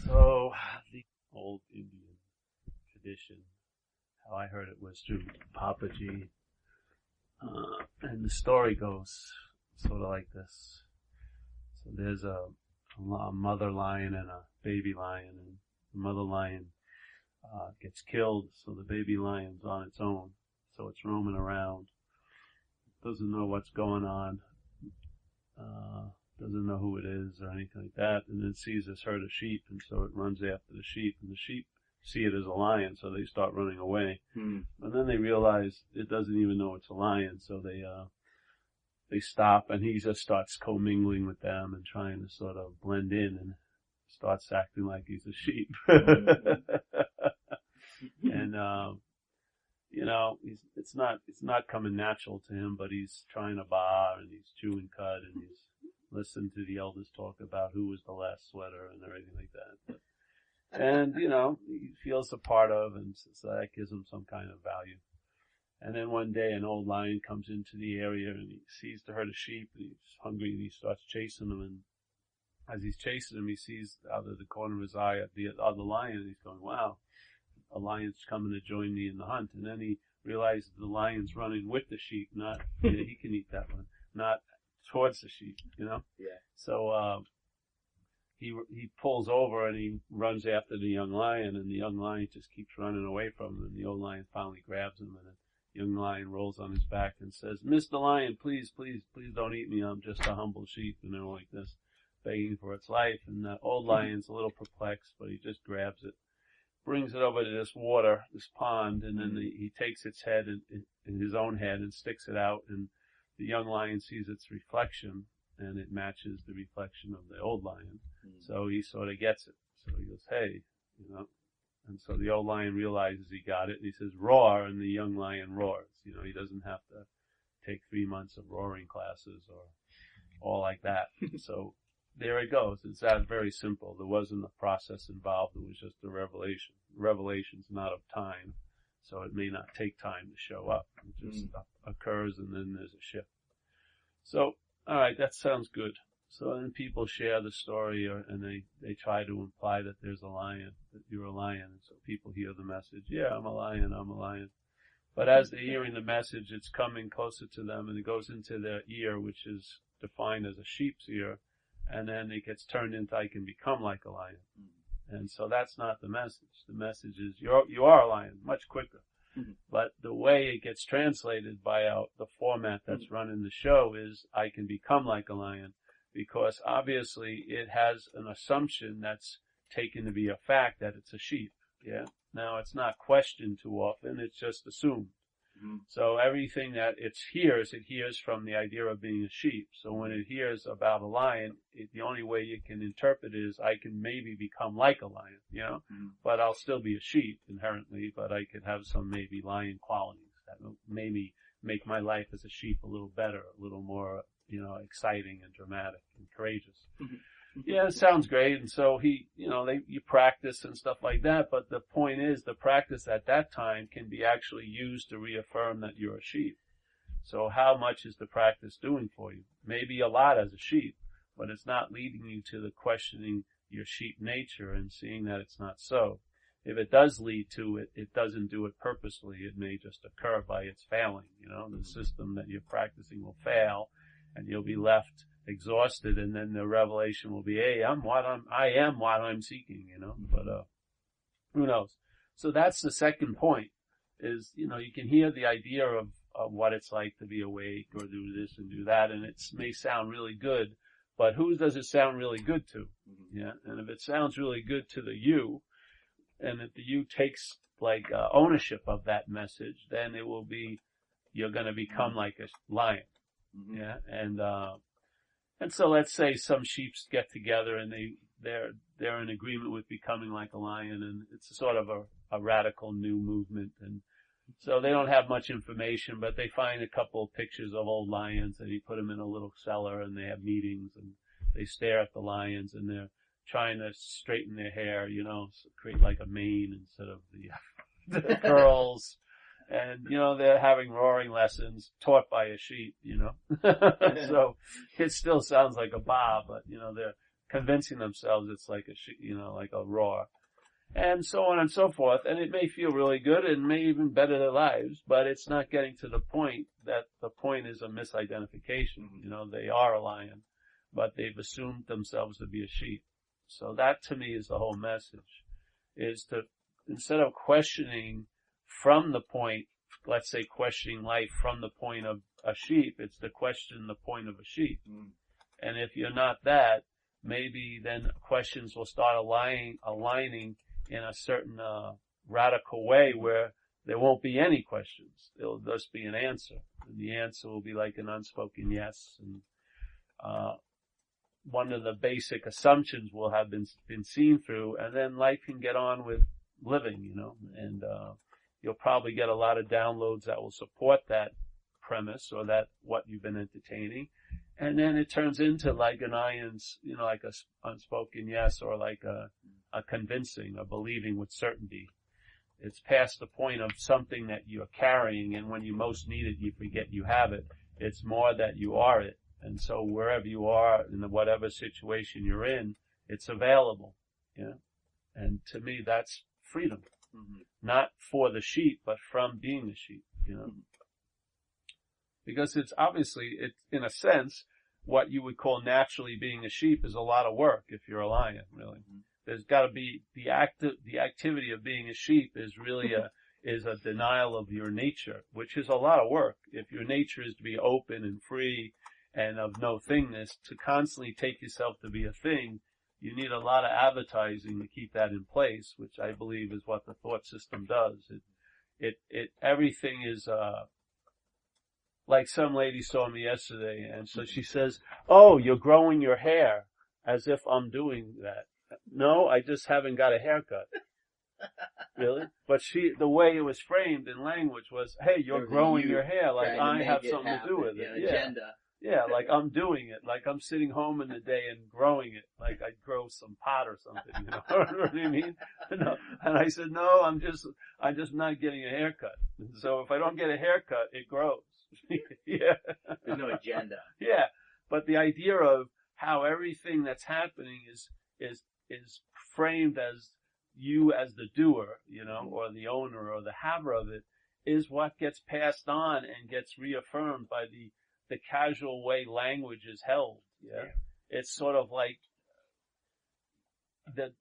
So, the old Indian tradition, how I heard it was through Papaji. And the story goes sort of like this. So there's a mother lion and a baby lion, and the mother lion gets killed, so the baby lion's on its own. So it's roaming around, doesn't know what's going on, doesn't know who it is or anything like that, and then sees this herd of sheep, and so it runs after the sheep, and the sheep see it as a lion, so they start running away. And then they realize it doesn't even know it's a lion, so they stop, and he just starts commingling with them and trying to sort of blend in, and starts acting like he's a sheep. And it's not coming natural to him, but he's trying to bar, and he's chewing cud, and he's listening to the elders talk about who was the last sweater and everything like that. And, he feels a part of, and so that gives him some kind of value. And then one day an old lion comes into the area, and he sees the herd of sheep, and he's hungry, and he starts chasing them, and as he's chasing them, he sees out of the corner of his eye at the other lion, and he's going, wow, a lion's coming to join me in the hunt. And then he realizes the lion's running with the sheep, not, he can eat that one, not towards the sheep, Yeah. So, he pulls over and he runs after the young lion, and the young lion just keeps running away from him, and the old lion finally grabs him, and the young lion rolls on his back and says, Mr. Lion, please, please, please don't eat me. I'm just a humble sheep. And they're like this, begging for its life. And the old lion's a little perplexed, but he just grabs it, brings it over to this water, this pond, and then he takes its head in his own head and sticks it out, and the young lion sees its reflection, and it matches the reflection of the old lion. So he sort of gets it. So he goes, hey, and so the old lion realizes he got it, and he says, roar, and the young lion roars. He doesn't have to take 3 months of roaring classes or all like that. So there it goes. It's that very simple. There wasn't a process involved. It was just a revelation. Revelation's not of time, so it may not take time to show up. It just occurs, and then there's a shift. So, all right, that sounds good. So then people share the story, and they try to imply that there's a lion, that you're a lion. And so people hear the message, yeah, I'm a lion, I'm a lion. But as they're hearing the message, it's coming closer to them, and it goes into their ear, which is defined as a sheep's ear, and then it gets turned into, I can become like a lion. And so that's not the message. The message is, you are a lion, much quicker. But the way it gets translated by the format that's run in the show is, I can become like a lion, because obviously it has an assumption that's taken to be a fact that it's a sheep. Yeah. Now it's not questioned too often, it's just assumed. So everything that it hears from the idea of being a sheep. So when it hears about a lion, the only way you can interpret it is, I can maybe become like a lion, but I'll still be a sheep inherently, but I could have some maybe lion qualities that will maybe make my life as a sheep a little better, a little more, exciting and dramatic and courageous. Yeah, it sounds great. And so you practice and stuff like that. But the point is, the practice at that time can be actually used to reaffirm that you're a sheep. So how much is the practice doing for you? Maybe a lot as a sheep, but it's not leading you to the questioning your sheep nature and seeing that it's not so. If it does lead to it, it doesn't do it purposely. It may just occur by its failing. The system that you're practicing will fail, and you'll be left exhausted, and then the revelation will be, hey, I am what I'm seeking, but who knows? So that's the second point, is, you can hear the idea of what it's like to be awake or do this and do that, and it may sound really good, but who does it sound really good to? Yeah. And if it sounds really good to the you, and if the you takes ownership of that message, then it will be, you're going to become like a lion. Yeah. And so let's say some sheeps get together and they're in agreement with becoming like a lion, and it's sort of a radical new movement. And so they don't have much information, but they find a couple of pictures of old lions, and you put them in a little cellar, and they have meetings, and they stare at the lions, and they're trying to straighten their hair, so create like a mane instead of the curls. And, they're having roaring lessons taught by a sheep, So it still sounds like a ba, but, convincing themselves it's like like a roar. And so on and so forth. And it may feel really good and may even better their lives, but it's not getting to the point that the point is a misidentification. They are a lion, but they've assumed themselves to be a sheep. So that to me is the whole message, is to, instead of questioning from the point, let's say questioning life from the point of a sheep, it's to question the point of a sheep. And if you're not that, maybe then questions will start aligning in a certain radical way where there won't be any questions. It'll just be an answer. And the answer will be like an unspoken yes. And one of the basic assumptions will have been seen through, and then life can get on with living, and you'll probably get a lot of downloads that will support that premise or that what you've been entertaining. And then it turns into like an like a unspoken yes, or like a convincing, a believing with certainty. It's past the point of something that you're carrying, and when you most need it, you forget you have it. It's more that you are it. And so wherever you are, in whatever situation you're in, it's available. And to me, that's freedom. Not for the sheep, but from being the sheep, Because it's obviously, in a sense, what you would call naturally being a sheep is a lot of work if you're a lion, really. There's got to be the activity of being a sheep is really a denial of your nature, which is a lot of work. If your nature is to be open and free and of no thingness, to constantly take yourself to be a thing, you need a lot of advertising to keep that in place, which I believe is what the thought system does. Everything is, like some lady saw me yesterday, and so she says, "Oh, you're growing your hair," as if I'm doing that. No, I just haven't got a haircut. Really? But the way it was framed in language was, "Hey, you're growing your hair, like I have something to do with it." Agenda. Yeah, like I'm doing it, like I'm sitting home in the day and growing it, like I'd grow some pot or something, You know what I mean? No. And I said, no, I'm just not getting a haircut. So if I don't get a haircut, it grows. Yeah. There's no agenda. Yeah. But the idea of how everything that's happening is framed as you as the doer, or the owner or the haver of it, is what gets passed on and gets reaffirmed by the casual way language is held. Yeah. It's sort of like the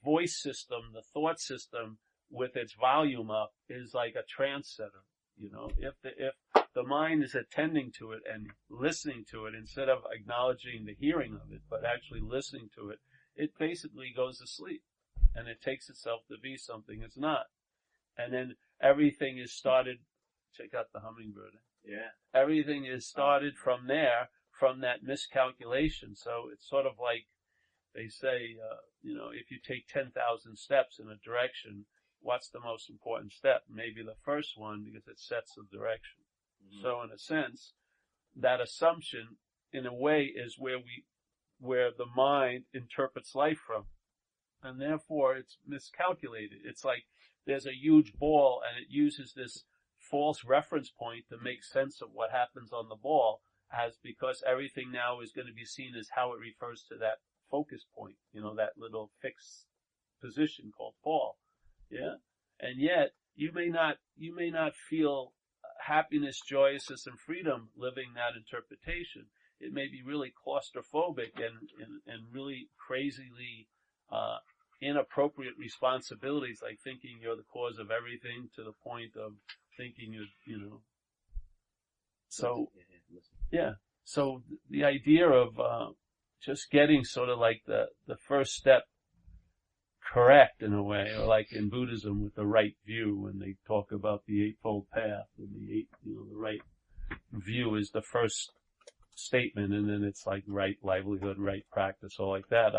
voice system, the thought system with its volume up is like a trance center. If the mind is attending to it and listening to it instead of acknowledging the hearing of it, but actually listening to it, it basically goes to sleep and it takes itself to be something it's not. And then everything is started. Check out the hummingbird. Yeah. Everything is started from there, from that miscalculation. So it's sort of like they say, if you take 10,000 steps in a direction, what's the most important step? Maybe the first one, because it sets the direction. So in a sense, that assumption, in a way, is where the mind interprets life from. And therefore it's miscalculated. It's like there's a huge ball and it uses this false reference point to make sense of what happens on the ball, because everything now is going to be seen as how it refers to that focus point, that little fixed position called ball. Yeah. And yet you may not feel happiness, joyousness, and freedom living that interpretation. It may be really claustrophobic and really crazily inappropriate responsibilities, like thinking you're the cause of everything to the point of thinking So, yeah. So the idea of just getting sort of like the first step correct in a way, or like in Buddhism with the right view, when they talk about the Eightfold Path, and the right view is the first statement, and then it's like right livelihood, right practice, all like that.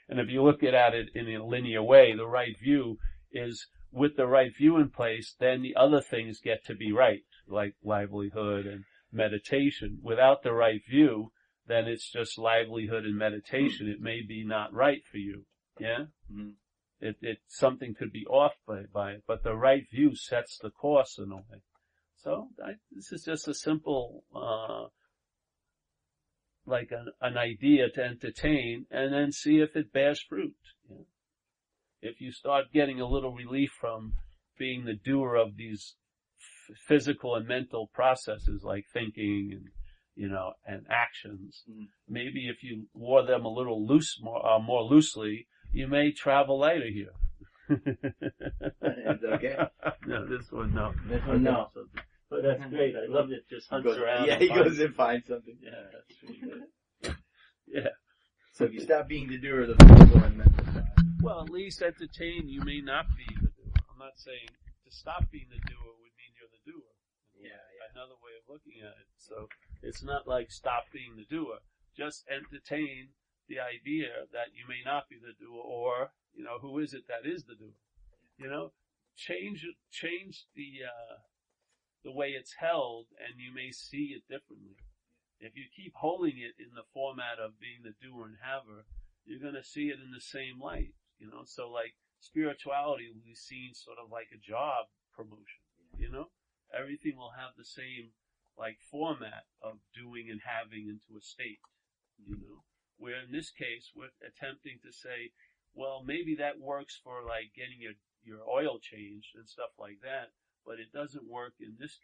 And if you look at it in a linear way, the right view is, with the right view in place, then the other things get to be right, like livelihood and meditation. Without the right view, then it's just livelihood and meditation. It may be not right for you. Yeah? Something could be off by it, but the right view sets the course in a way. So this is just a simple like an idea to entertain, and then see if it bears fruit. You know? If you start getting a little relief from being the doer of these physical and mental processes like thinking and, you know, and actions, maybe if you wore them a little more loosely, you may travel lighter here. It's okay. No, this one, no. This one, no. But that's great. I love it. Just hunts around. Yeah, he goes and finds something. Yeah, that's really good. Yeah. So if you stop being the doer of the physical and mental side. Well, at least entertain, you may not be the doer. I'm not saying to stop being the doer would mean you're the doer. Yeah. Another way of looking at it. So it's not like stop being the doer. Just entertain the idea that you may not be the doer, or, you know, who is it that is the doer? You know, change the way it's held, and you may see it differently. If you keep holding it in the format of being the doer and haver, you're going to see it in the same light. You know, so like spirituality will be seen sort of like a job promotion. You know, everything will have the same like format of doing and having into a state. You know, where in this case we're attempting to say, well, maybe that works for like getting your oil changed and stuff like that. But it doesn't work in this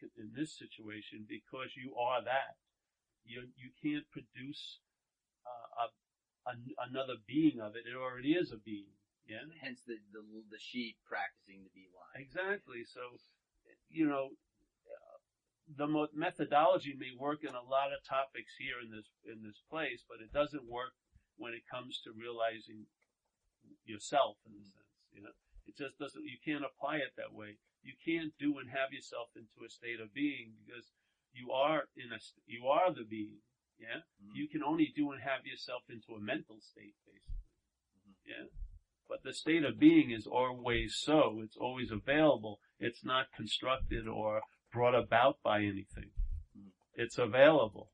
situation because you are that. You can't produce another being of it. It already is a being. Yeah. Hence the sheep practicing to be lion. Exactly. So, you know, the methodology may work in a lot of topics here in this place, but it doesn't work when it comes to realizing yourself in a sense. You know, it just doesn't. You can't apply it that way. You can't do and have yourself into a state of being because you are the being. Yeah. Mm-hmm. You can only do and have yourself into a mental state, basically. Mm-hmm. Yeah. But the state of being is always so. It's always available. It's not constructed or brought about by anything. Mm-hmm. It's available.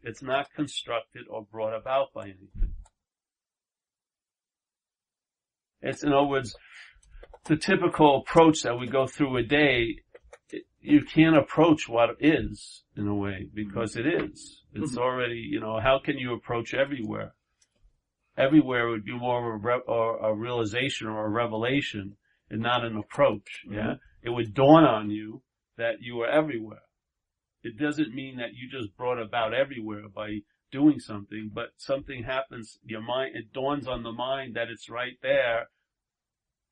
It's not constructed or brought about by anything. It's, in other words, the typical approach that we go through a day, you can't approach what is, in a way, because it is. It's already, you know, how can you approach everywhere? Everywhere would be more of a realization or a revelation and not an approach, yeah? It would dawn on you that you are everywhere. It doesn't mean that you just brought about everywhere by doing something, but something happens, your mind, it dawns on the mind that it's right there,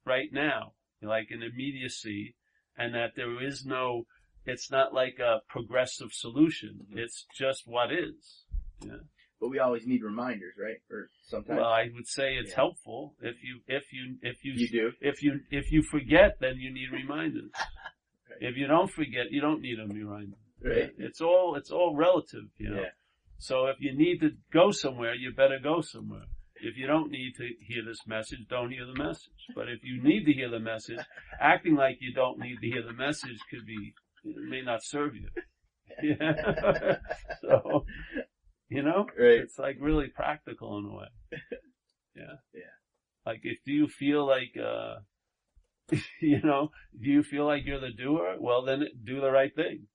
right now, like an immediacy, and that there is no, it's not like a progressive solution. It's just what is. Yeah. But we always need reminders, right? Or sometimes. Well, I would say it's helpful if you do. If you forget, then you need reminders. Right. If you don't forget, you don't need a reminder. Right. It's all relative, you know. Yeah. So if you need to go somewhere, you better go somewhere. If you don't need to hear this message, don't hear the message. But if you need to hear the message, acting like you don't need to hear the message it may not serve you. Yeah. So, you know, right. It's like really practical in a way. Yeah. Yeah. Like do you feel like, you know, do you feel like you're the doer? Well, then do the right thing.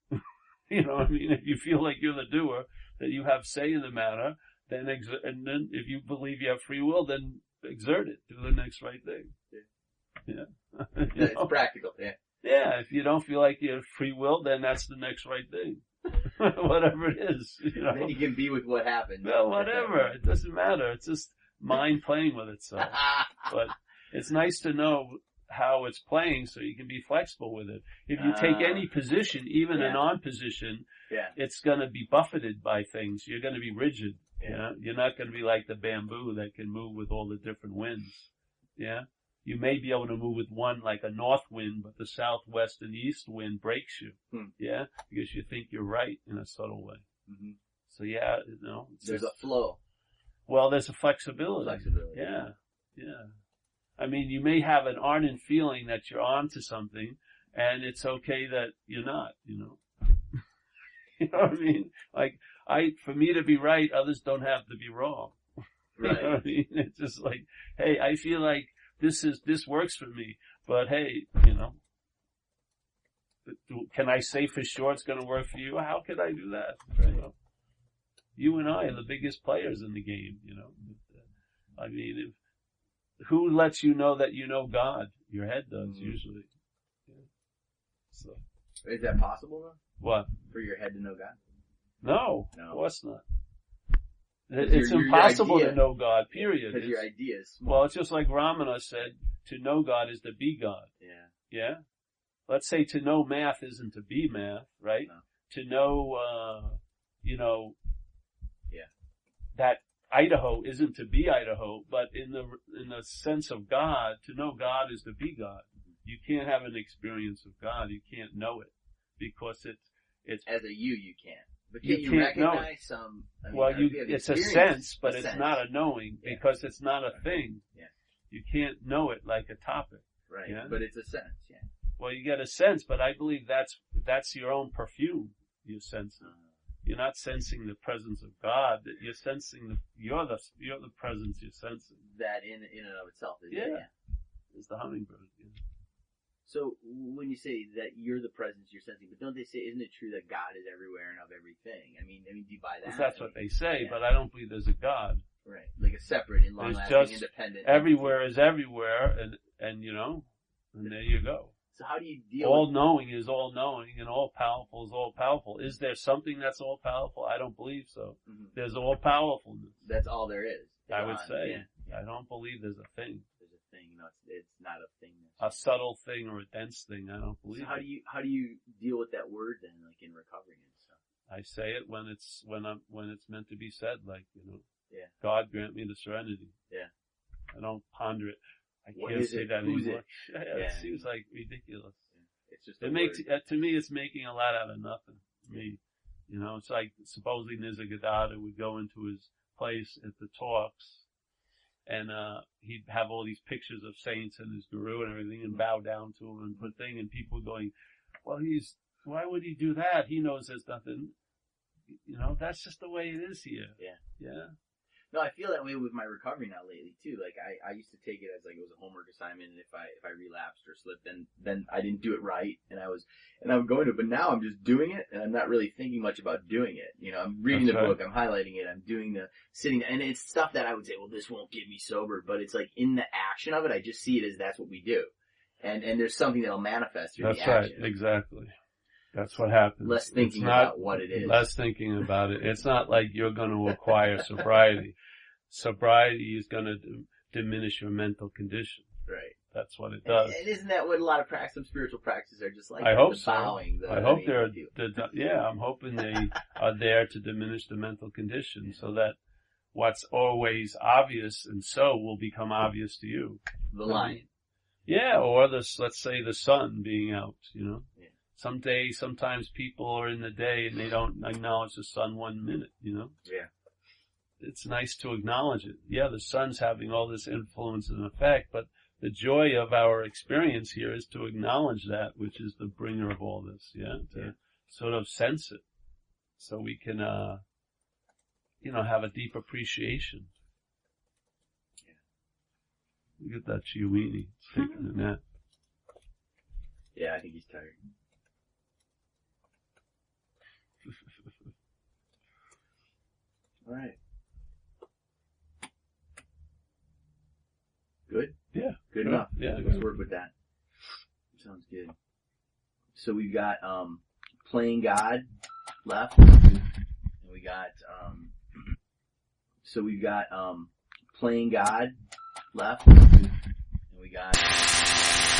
You know what I mean? If you feel like you're the doer, that you have say in the matter, and then if you believe you have free will, then exert it. Do the next right thing. Yeah. It's practical, yeah. Yeah, if you don't feel like you have free will, then that's the next right thing. Whatever it is, you know. Then you can be with what happened. Well, whatever. It doesn't matter. It's just mind playing with itself. But it's nice to know how it's playing so you can be flexible with it. If you take any position, even a non-position, it's going to be buffeted by things. You're going to be rigid. Yeah. You know? You're not going to be like the bamboo that can move with all the different winds. Yeah. You may be able to move with one like a north wind, but the southwest and east wind breaks you. Yeah. Because you think you're right in a subtle way. Mm-hmm. So yeah, you know. There's a flow. Well, there's a flexibility. Yeah. Yeah. I mean, you may have an ardent feeling that you're onto something, and it's okay that you're not, you know. You know what I mean? Like, for me to be right, others don't have to be wrong. Right. You know what I mean? It's just like, hey, I feel like this works for me, but hey, you know, can I say for sure it's going to work for you? How could I do that? Right. You know? You and I are the biggest players in the game, you know. I mean, who lets you know that you know God? Your head does, usually. Yeah. So. Is that possible, though? What? For your head to know God? No, No. of course not. 'Cause It's your impossible idea- to know God, period. Because your idea is small. Well, it's just like Ramana said, to know God is to be God. Yeah. Yeah? Let's say to know math isn't to be math, right? No. To know, Yeah. that Idaho isn't to be Idaho, but in the sense of God, to know God is to be God. You can't have an experience of God. You can't know it because it's As a you can't. But You can you can't know recognize some? I mean, well, or if you have it's a experience, sense, but a it's sense. not a knowing Yeah. because it's not a thing. Yeah. You can't know it like a topic. Right. Yeah. But it's a sense. Yeah. Well, you get a sense, but I believe that's your own perfume. You're sensing. You're not sensing the presence of God. That you're sensing you're the presence you're sensing. That in and of itself is Yeah. Is the hummingbird. Yeah. So when you say that you're the presence you're sensing, but don't they say, isn't it true that God is everywhere and of everything? I mean, do you buy that? That's what they say, yeah. but I don't believe there's a God. Right. Like a separate and There's long-lasting, just independent. everywhere is everywhere, and there you go. So how do you deal All with knowing is all knowing, and all powerful is all powerful. Is there something that's all powerful? I don't believe so. Mhm. There's all powerfulness. That's all there is. I would say. Yeah. I don't believe there's a thing, There's a thing, it's not a thing. a subtle thing or a dense thing. I don't believe So how it. do you deal with that word then, like in recovery and stuff? I say it when it's meant to be said, like, Yeah. God grant me the serenity. Yeah. I don't ponder it. I What can't is say it? that Who's anymore. it? It Yeah. seems like ridiculous. It's just a It makes word. to me, it's making a lot out of nothing. To me, it's like supposedly Nisargadatta would go into his place at the talks, and he'd have all these pictures of saints and his guru and everything, and bow down to him and put thing, and people going, "Well, why would he do that? He knows there's nothing." That's just the way it is here. Yeah. Yeah. No, I feel that way with my recovery now lately too. Like I used to take it as like it was a homework assignment, and if I relapsed or slipped, then I didn't do it right, and I would go into it. But now I'm just doing it, and I'm not really thinking much about doing it. I'm reading That's the right. book, I'm highlighting it, I'm doing the sitting, and it's stuff that I would say, well, this won't get me sober, but it's like in the action of it, I just see it as that's what we do, and there's something that'll manifest through That's the right. action. Exactly. That's what happens. Less thinking It's not about what it is. Less thinking about it. It's not like you're going to acquire sobriety. Sobriety is going to diminish your mental condition. Right. That's what it does. And isn't that what a lot of some spiritual practices are just like? I hope the so. bowing, I hope I'm hoping they are there to diminish the mental condition so that what's always obvious and so will become obvious to you. the line. Yeah, or let's say the sun being out, Yeah. Sometimes people are in the day and they don't acknowledge the sun 1 minute, Yeah. It's nice to acknowledge it. Yeah, the sun's having all this influence and effect, but the joy of our experience here is to acknowledge that, which is the bringer of all this, to sort of sense it so we can, have a deep appreciation. Look at that Chiweenie taking a nap. Yeah, I think he's tired. All right. Good? Yeah. Good enough. Yeah. Let's work with that. Sounds good. So we've got, playing God left. And we got, playing God left.